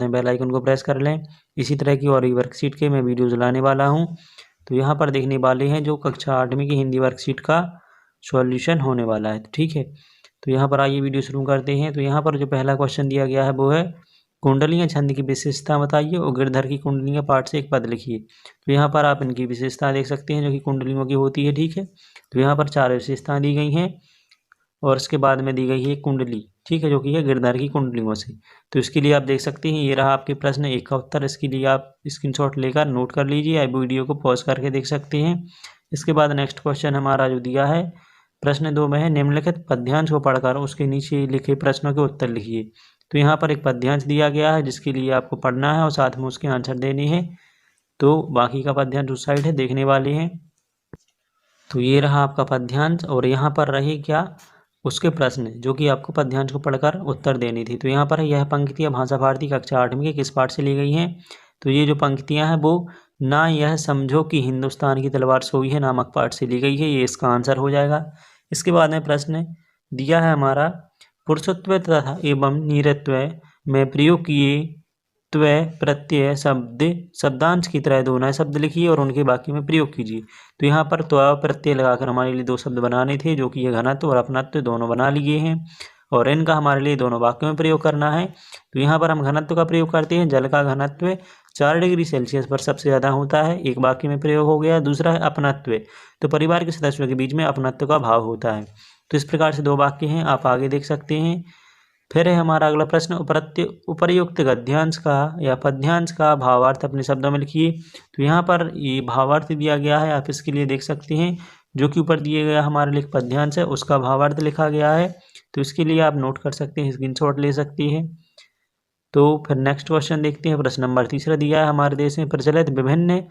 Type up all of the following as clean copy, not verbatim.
में bell icon को press कर लें। इसी तरह की और भी वर्कशीट के मैं वीडियोज़ लाने वाला हूँ। तो यहाँ पर देखने वाले हैं जो कक्षा 8वीं की हिंदी वर्कशीट का सॉल्यूशन होने वाला है, ठीक है। तो यहाँ पर आइए वीडियो शुरू करते हैं। तो यहाँ पर जो पहला क्वेश्चन दिया गया है वो है कुंडलियाँ छंद की विशेषता बताइए और गिरधर की कुंडलियाँ पाठ से एक पद लिखिए। तो यहाँ पर आप इनकी विशेषता देख सकते हैं जो कि कुंडलियों की होती है, ठीक है। तो यहाँ पर 4 विशेषताएं दी गई हैं और इसके बाद में दी गई है कुंडली, ठीक है, जो कि है गिरधर की कुंडलियों से। तो इसके लिए आप देख सकते हैं ये रहा आपके प्रश्न 1 का उत्तर। इसके लिए आप स्क्रीनशॉट लेकर नोट कर लीजिए या वीडियो को पॉज करके देख सकते हैं। इसके बाद नेक्स्ट क्वेश्चन हमारा जो दिया है प्रश्न 2 में है निम्नलिखित पद्यांश को पढ़कर उसके नीचे लिखे प्रश्नों के उत्तर लिखिए। तो यहाँ पर एक पद्यांश दिया गया है जिसके लिए आपको पढ़ना है और साथ में उसके आंसर देने हैं। तो बाकी का पद्यांश उस साइड है, देखने वाले हैं। तो ये रहा आपका पद्यांश और यहाँ पर रहे क्या उसके प्रश्न जो कि आपको पद्यांश को पढ़कर उत्तर देनी थी। तो यहाँ पर यह पंक्तियाँ भाषा भारती कक्षा 8वीं के किस पाठ से ली गई हैं। तो ये जो पंक्तियाँ हैं वो ना यह समझो कि हिंदुस्तान की तलवार सोई है नामक पाठ से ली गई है, ये इसका आंसर हो जाएगा। इसके बाद में प्रश्न दिया है हमारा पुरुषत्व तथा एवं नीरत्व में प्रयोग किए त्वय प्रत्यय शब्दांश की तरह दो नए शब्द लिखिए और उनके वाक्य में प्रयोग कीजिए। तो यहाँ पर त्वय प्रत्यय लगाकर हमारे लिए 2 शब्द बनाने थे जो कि ये घनत्व और अपनत्व दोनों बना लिए हैं और इनका हमारे लिए दोनों वाक्यों में प्रयोग करना है। तो यहाँ पर हम घनत्व का प्रयोग करते हैं। जल का घनत्व 4 डिग्री सेल्सियस पर सबसे ज़्यादा होता है, एक वाक्य में प्रयोग हो गया। दूसरा है अपनत्व, तो परिवार के सदस्यों के बीच में अपनत्व का भाव होता है। तो इस प्रकार से 2 वाक्य हैं, आप आगे देख सकते हैं। फिर है हमारा अगला प्रश्न उपर्युक्त गद्यांश का या पद्यांश का भावार्थ अपने शब्दों में लिखिए। तो यहाँ पर ये भावार्थ दिया गया है, आप इसके लिए देख सकते हैं जो कि ऊपर दिए गया हमारे लिए पद्यांश है उसका भावार्थ लिखा गया है। तो इसके लिए आप नोट कर सकते हैं, स्क्रीनशॉट ले सकते हैं। तो फिर नेक्स्ट क्वेश्चन देखते हैं। प्रश्न नंबर 3 दिया है हमारे देश में प्रचलित विभिन्न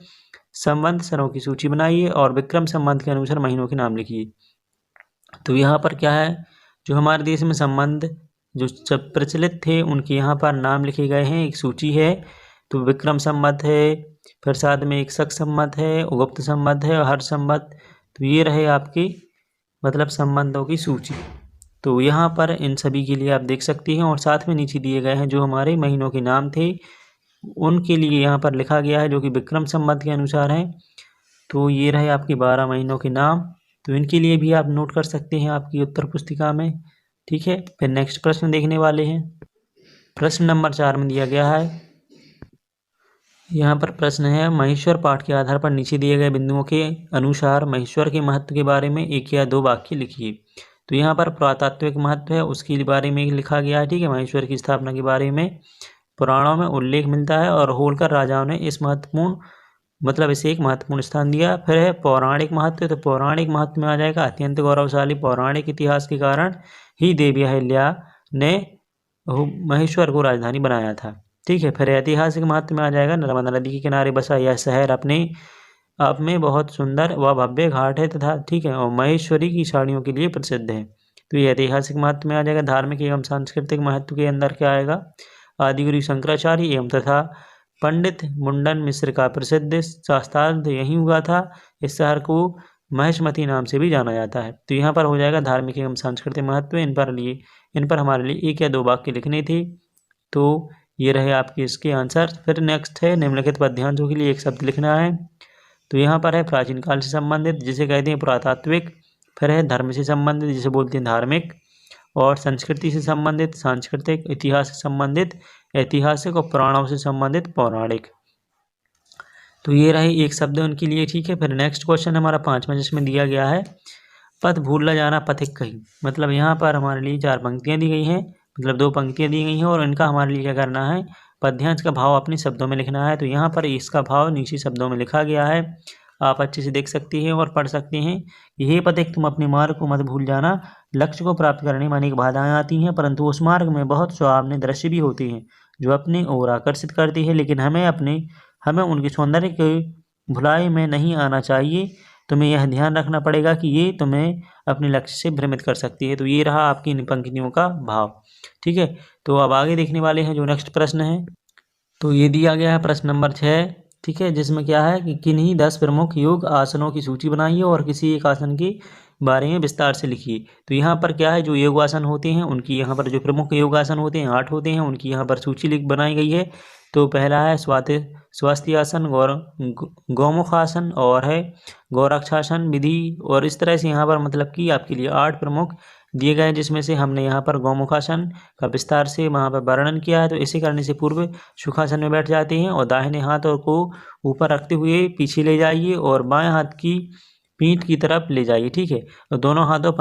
संबंध सरों की सूची बनाइए और विक्रम संबंध के अनुसार महीनों के नाम लिखिए। तो यहाँ पर क्या है जो हमारे देश में संबंध जो सब प्रचलित थे उनके यहाँ पर नाम लिखे गए हैं, एक सूची है। तो विक्रम संबंध है, फिर साथ में एक शक संबंध है, गुप्त संबंध है और हर्ष संबंध। तो ये रहे आपकी मतलब संबंधों की सूची। तो यहाँ पर इन सभी के लिए आप देख सकते हैं और साथ में नीचे दिए गए हैं जो हमारे महीनों के नाम थे उनके लिए यहाँ पर लिखा गया है जो कि विक्रम संबंध के अनुसार है। तो ये रहे आपके 12 महीनों के नाम। तो इनके लिए भी आप नोट कर सकते हैं आपकी उत्तर पुस्तिका में, ठीक है। फिर नेक्स्ट प्रश्न देखने वाले हैं। प्रश्न नंबर 4 में दिया गया है, यहाँ पर प्रश्न है महेश्वर पाठ के आधार पर नीचे दिए गए बिंदुओं के अनुसार महेश्वर के महत्व के बारे में 1 या 2 वाक्य लिखिए। तो यहाँ पर पुरातात्विक महत्व है उसके बारे में लिखा गया है, ठीक है। महेश्वर की स्थापना के बारे में पुराणों में उल्लेख मिलता है और होलकर राजाओं ने इस महत्वपूर्ण मतलब इसे एक महत्वपूर्ण स्थान दिया। फिर है पौराणिक महत्व, तो पौराणिक महत्व में आ जाएगा अत्यंत गौरवशाली पौराणिक इतिहास के कारण ही देवी अहिल्या ने महेश्वर को राजधानी बनाया था, ठीक है। फिर ऐतिहासिक महत्व में आ जाएगा नर्मदा नदी के किनारे बसा यह शहर अपने आप में बहुत सुंदर व भव्य घाट है तथा, ठीक है, और महेश्वरी की साड़ियों के लिए प्रसिद्ध है। तो ये ऐतिहासिक महत्व में आ जाएगा। धार्मिक एवं सांस्कृतिक महत्व के अंदर क्या आएगा आदिगुरु शंकराचार्य एवं तथा पंडित मुंडन मिश्र का प्रसिद्ध शास्त्रार्थ यहीं हुआ था। इस शहर को महेशमती नाम से भी जाना जाता है। तो यहाँ पर हो जाएगा धार्मिक एवं सांस्कृतिक महत्व। इन पर हमारे लिए 1 या 2 वाक्य लिखने थे। तो ये रहे आपके इसके आंसर। फिर नेक्स्ट है निम्नलिखित पद्यांशों के लिए 1 शब्द लिखना है। तो यहाँ पर है प्राचीन काल से संबंधित जिसे कहते हैं पुरातात्विक, फिर है धर्म से संबंधित जिसे बोलते हैं धार्मिक, और संस्कृति से संबंधित सांस्कृतिक, इतिहास से संबंधित ऐतिहासिक और पुराणों से संबंधित पौराणिक। तो ये रहे 1 शब्द उनके लिए, ठीक है। फिर नेक्स्ट क्वेश्चन हमारा 5वां जिसमें दिया गया है पथ भूल न जाना पथिक कही। मतलब यहाँ पर हमारे लिए 4 पंक्तियाँ दी गई हैं, मतलब 2 पंक्तियाँ दी गई हैं और इनका हमारे लिए क्या करना है पद्यांश का भाव अपने शब्दों में लिखना है। तो यहाँ पर इसका भाव नीचे शब्दों में लिखा गया है, आप अच्छे से देख सकते हैं और पढ़ सकते हैं। ये पथिक तुम अपने मार्ग को मत भूल जाना, लक्ष्य को प्राप्त करने में अनेक बाधाएं आती हैं परंतु उस मार्ग में बहुत सुहावने दृश्य भी होते हैं जो अपनी ओर आकर्षित करती है, लेकिन हमें उनके सौंदर्य के भुलाई में नहीं आना चाहिए। तुम्हें यह ध्यान रखना पड़ेगा कि ये तुम्हें अपने लक्ष्य से भ्रमित कर सकती है। तो ये रहा आपकी इन पंक्तियों का भाव, ठीक है। तो अब आगे देखने वाले हैं जो नेक्स्ट प्रश्न है। तो ये दिया गया है प्रश्न नंबर 6, ठीक है, जिसमें क्या है कि किन्हीं 10 प्रमुख योग आसनों की सूची बनाइए और किसी एक आसन की बारे में विस्तार से लिखिए। तो यहाँ पर क्या है, जो योगासन होते हैं उनकी, यहाँ पर जो प्रमुख योगासन होते हैं 8 होते हैं, उनकी यहाँ पर सूची बनाई गई है। तो पहला है स्वास्थ्यासन, गौमुखासन, और है गौरक्षासन विधि। और इस तरह से यहाँ पर मतलब कि आपके लिए 8 प्रमुख दिए गए हैं, जिसमें से हमने यहाँ पर गौमुखासन का विस्तार से वहाँ पर वर्णन किया है। तो इसे करने से पूर्व सुखासन में बैठ जाते हैं और दाहिने हाथ को ऊपर रखते हुए पीछे ले जाइए और बाएं हाथ की पीठ की तरफ ले जाइए। ठीक है, तो दोनों हाथों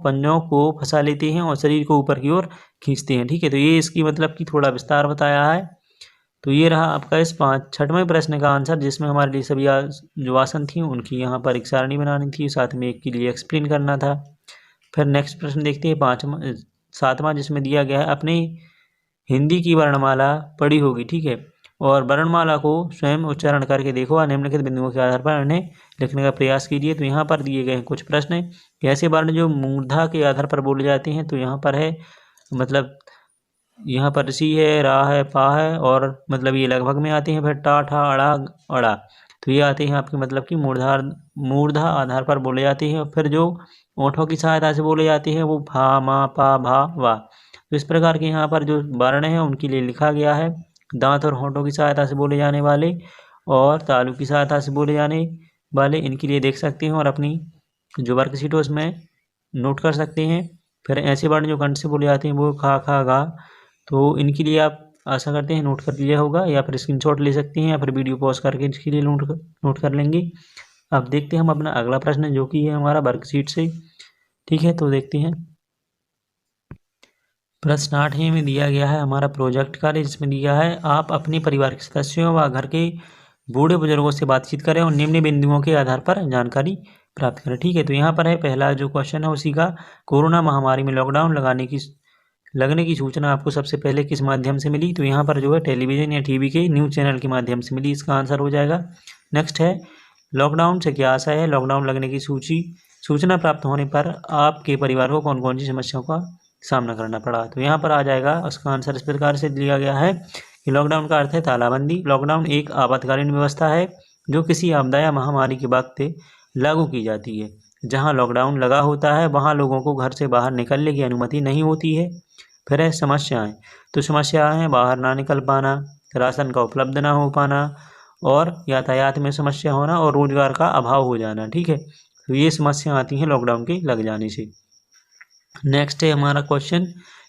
पंजों को फंसा लेते हैं और शरीर को ऊपर की ओर खींचते हैं। ठीक है, तो ये इसकी मतलब कि थोड़ा विस्तार बताया है। तो ये रहा आपका इस 6वें प्रश्न का आंसर, जिसमें हमारे लिए सभी जो आसन थी उनकी यहाँ पर एक सारणी बनानी थी, साथ में एक के लिए एक्सप्लेन करना था। फिर नेक्स्ट प्रश्न देखते हैं 7वां, जिसमें दिया गया है अपनी हिंदी की वर्णमाला पढ़ी होगी। ठीक है, और वर्णमाला को स्वयं उच्चारण करके देखो और निम्नलिखित बिंदुओं के आधार पर उन्हें लिखने का प्रयास कीजिए। तो यहाँ पर दिए गए हैं कुछ प्रश्न, ऐसे वर्ण जो मूर्धा के आधार पर बोले जाते हैं। तो यहाँ पर है मतलब यहाँ पर सी है, रा है, पा है, और मतलब ये लगभग में आते हैं। फिर टा, ठा, अड़ा, अड़ा, तो ये आते हैं आपके मतलब कि मूर्धा आधार पर बोले जाते हैं। फिर जो ओठों की सहायता से बोले जाते हैं वो भा, मा, पा, भा, वा। तो इस प्रकार के यहाँ पर जो वर्ण है उनके लिए लिखा गया है। दांत और होंठों की सहायता से बोले जाने वाले और तालु की सहायता से बोले जाने वाले, इनके लिए देख सकते हैं और अपनी जो वर्कशीट है उसमें नोट कर सकते हैं। फिर ऐसे वर्ण जो कंठ से बोले जाते हैं वो खा, खा, गा, तो इनके लिए आप आशा करते हैं नोट कर लिया होगा, या फिर स्क्रीनशॉट ले सकते हैं, या फिर वीडियो पॉज करके इसके लिए नोट कर लेंगे। अब देखते हैं हम अपना अगला प्रश्न, जो कि है हमारा वर्कशीट से। ठीक है, तो देखते हैं प्रश्न 8 में दिया गया है हमारा प्रोजेक्ट कार्य, जिसमें दिया है आप अपने परिवार के सदस्यों व घर के बूढ़े बुजुर्गों से बातचीत करें और निम्न बिंदुओं के आधार पर जानकारी प्राप्त करें। ठीक है, तो यहाँ पर है पहला जो क्वेश्चन है उसी का, कोरोना महामारी में लॉकडाउन लगने की सूचना आपको सबसे पहले किस माध्यम से मिली? तो यहाँ पर जो है टेलीविजन या टीवी के न्यूज़ चैनल के माध्यम से मिली, इसका आंसर हो जाएगा। नेक्स्ट है लॉकडाउन से क्या आशा है? लॉकडाउन लगने की सूचना प्राप्त होने पर आपके परिवार को कौन कौन सी समस्याओं का सामना करना पड़ा? तो यहाँ पर आ जाएगा उसका आंसर इस प्रकार से दिया गया है कि लॉकडाउन का अर्थ है तालाबंदी। लॉकडाउन एक आपातकालीन व्यवस्था है जो किसी आपदा या महामारी के वक्त लागू की जाती है। जहाँ लॉकडाउन लगा होता है वहाँ लोगों को घर से बाहर निकलने की अनुमति नहीं होती है। फिर है समस्याएं, तो समस्याएं हैं बाहर ना निकल पाना, राशन का उपलब्ध ना हो पाना, और यातायात में समस्या होना, और रोजगार का अभाव हो जाना। ठीक है, तो ये समस्या आती हैं लॉकडाउन के लग जाने से। नेक्स्ट है हमारा क्वेश्चन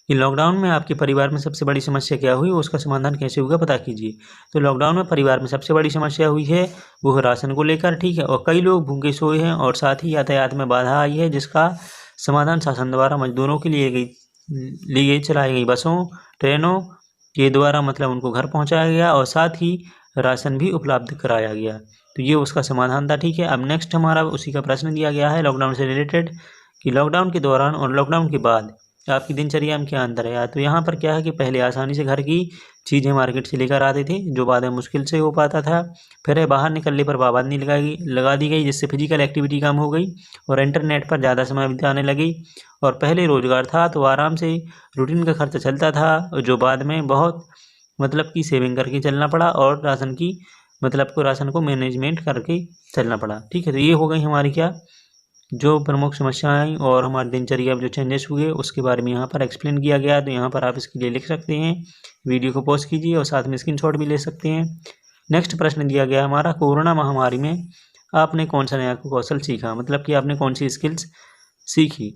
कि लॉकडाउन में आपके परिवार में सबसे बड़ी समस्या क्या हुई, उसका समाधान कैसे होगा पता कीजिए। तो लॉकडाउन में परिवार में सबसे बड़ी समस्या हुई है वो राशन को लेकर। ठीक है, और कई लोग भूखे सोए हैं और साथ ही यातायात में बाधा आई है, जिसका समाधान शासन द्वारा मजदूरों के लिए चलाई गई बसों ट्रेनों के द्वारा मतलब उनको घर पहुंचाया गया और साथ ही राशन भी उपलब्ध कराया गया। तो ये उसका समाधान था। ठीक है, अब नेक्स्ट हमारा उसी का प्रश्न दिया गया है लॉकडाउन से रिलेटेड कि लॉकडाउन के दौरान और लॉकडाउन के बाद आपकी दिनचर्या में क्या अंतर है। तो यहाँ पर क्या है कि पहले आसानी से घर की चीज़ें मार्केट से लेकर आते थे, जो बाद में मुश्किल से हो पाता था। फिर है बाहर निकलने पर पाबंदी लगा दी गई, जिससे फिजिकल एक्टिविटी कम हो गई और इंटरनेट पर ज़्यादा समय बिताने लगी। और पहले रोजगार था तो आराम से रूटीन का खर्चा चलता था, जो बाद में बहुत मतलब की सेविंग करके चलना पड़ा और राशन को मैनेजमेंट करके चलना पड़ा। ठीक है, तो ये हो गई हमारी क्या जो प्रमुख समस्याएं और हमारी दिनचर्या में जो चेंजेस हुए उसके बारे में यहाँ पर एक्सप्लेन किया गया। तो यहाँ पर आप इसके लिए लिख सकते हैं, वीडियो को पॉज कीजिए और साथ में स्क्रीनशॉट भी ले सकते हैं। नेक्स्ट प्रश्न दिया गया हमारा, कोरोना महामारी में आपने कौन सा नया कौशल सीखा, मतलब कि आपने कौन सी स्किल्स सीखी।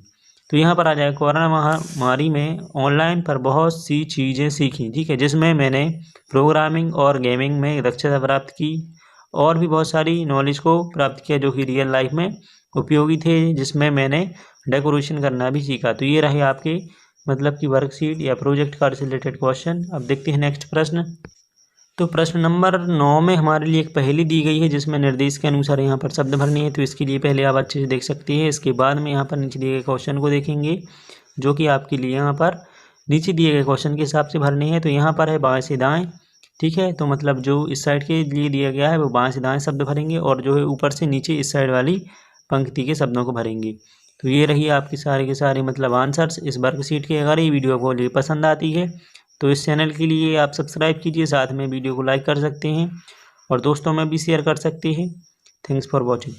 तो यहाँ पर आ जाए कोरोना महामारी में ऑनलाइन पर बहुत सी चीज़ें सीखी। ठीक है, जिसमें मैंने प्रोग्रामिंग और गेमिंग में दक्षता प्राप्त की और भी बहुत सारी नॉलेज को प्राप्त किया जो कि रियल लाइफ में उपयोगी थे, जिसमें मैंने डेकोरेशन करना भी सीखा। तो ये रहे आपके मतलब कि वर्कशीट या प्रोजेक्ट कार्य से रिलेटेड क्वेश्चन। अब देखते हैं नेक्स्ट प्रश्न। तो प्रश्न नंबर 9 में हमारे लिए एक पहेली दी गई है, जिसमें निर्देश के अनुसार यहाँ पर शब्द भरने हैं। तो इसके लिए पहले आप अच्छे से देख सकते हैं, इसके बाद में यहाँ पर नीचे दिए गए क्वेश्चन को देखेंगे, जो कि आपके लिए यहाँ पर नीचे दिए गए क्वेश्चन के हिसाब से भरने हैं। तो यहाँ पर है बाएँ से दाएँ। ठीक है, तो मतलब जो इस साइड के लिए दिया गया है वो बाएँ से दाएँ शब्द भरेंगे, और जो है ऊपर से नीचे इस साइड वाली पंक्ति के शब्दों को भरेंगे। तो ये रही आपकी सारे के सारे मतलब आंसर्स इस वर्कशीट के। अगर ये वीडियो आपको पसंद आती है तो इस चैनल के लिए आप सब्सक्राइब कीजिए, साथ में वीडियो को लाइक कर सकते हैं और दोस्तों में भी शेयर कर सकते हैं। Thanks for watching.